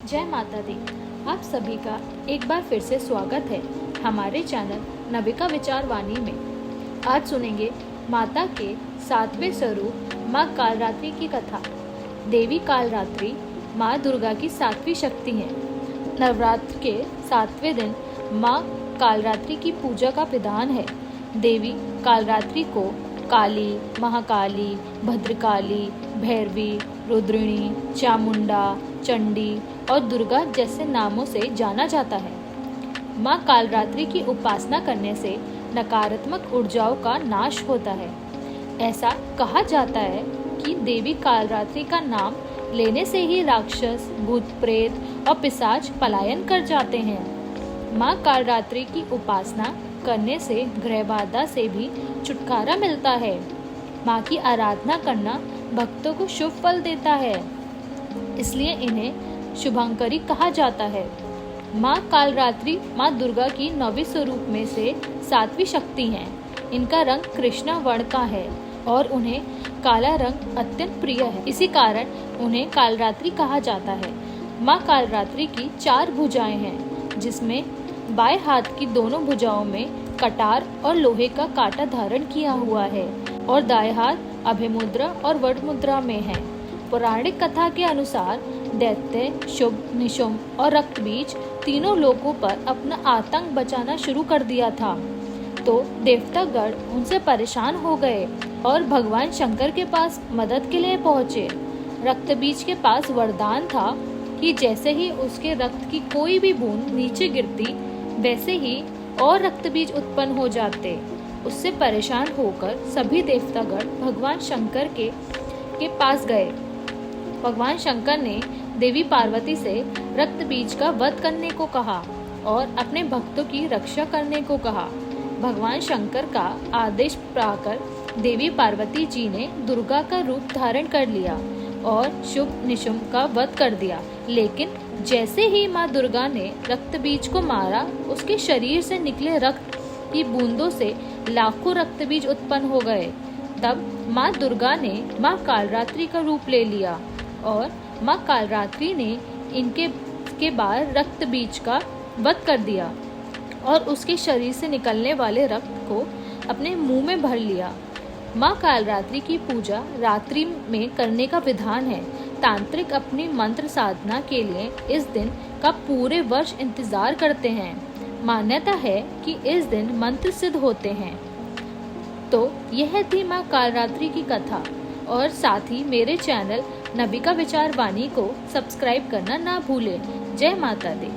जय माता दी। आप सभी का एक बार फिर से स्वागत है हमारे चैनल नविका विचार वाणी में। आज सुनेंगे माता के 7वें स्वरूप माँ कालरात्रि की कथा। देवी कालरात्रि माँ दुर्गा की 7वीं शक्ति हैं। नवरात्र के 7वें दिन माँ कालरात्रि की पूजा का विधान है। देवी कालरात्रि को काली, महाकाली, भद्रकाली, भैरवी, रुद्रिणी, चामुंडा, चंडी और दुर्गा जैसे नामों से जाना जाता है। माँ कालरात्रि की उपासना करने से नकारात्मक ऊर्जाओं का नाश होता है। ऐसा कहा जाता है कि देवी कालरात्रि का नाम लेने से ही राक्षस, भूत प्रेत और पिशाच पलायन कर जाते हैं। माँ कालरात्रि की उपासना करने से ग्रह बाधा से भी छुटकारा मिलता है। माँ की आराधना करना भक्तों को शुभ फल देता है, इसलिए इन्हें शुभंकरी कहा जाता है। माँ कालरात्रि माँ दुर्गा की 9वीं स्वरूप में से 7वीं शक्ति हैं। इनका रंग कृष्णा वर्ण का है और उन्हें काला रंग अत्यंत प्रिय है। इसी कारण उन्हें कालरात्रि कहा जाता है। माँ कालरात्रि की 4 भुजाएं हैं, जिसमें बाएं हाथ की दोनों भुजाओं में कटार और लोहे का कांटा धारण किया हुआ है और दाएं हाथ अभय मुद्रा और वट मुद्रा में है। पौराणिक कथा के अनुसार दैत्य, शुभ, निशुम्भ और रक्तबीज तीनों लोगों पर अपना आतंक बचाना शुरू कर दिया था, तो देवतागण उनसे परेशान हो गए और भगवान शंकर के पास मदद के लिए पहुँचे। रक्तबीज के पास वरदान था कि जैसे ही उसके रक्त की कोई भी बूंद नीचे गिरती, वैसे ही और रक्तबीज उत्पन्न हो जाते। उससे परेशान होकर सभी देवतागण भगवान शंकर के पास गए। भगवान शंकर ने देवी पार्वती से रक्तबीज का वध करने को कहा और अपने भक्तों की रक्षा करने को कहा। भगवान शंकर का आदेश पाकर देवी पार्वती जी ने दुर्गा का रूप धारण कर लिया और शुभ निशुम्भ का वध कर दिया। लेकिन जैसे ही माँ दुर्गा ने रक्तबीज को मारा, उसके शरीर से निकले रक्त की बूंदों से लाखों रक्तबीज उत्पन्न हो गए। तब माँ दुर्गा ने माँ कालरात्रि का रूप ले लिया और माँ कालरात्रि ने इनके बाद रक्तबीज का वध कर दिया और उसके शरीर से निकलने वाले रक्त को अपने मुंह में भर लिया। माँ कालरात्रि की पूजा रात्रि में करने का विधान है। तांत्रिक अपनी मंत्र साधना के लिए इस दिन का पूरे वर्ष इंतजार करते हैं। मान्यता है कि इस दिन मंत्र सिद्ध होते हैं। तो यह थी माँ कालरात्रि की कथा, और साथ ही मेरे चैनल नविका विचार वाणी को सब्सक्राइब करना ना भूलें। जय माता दी।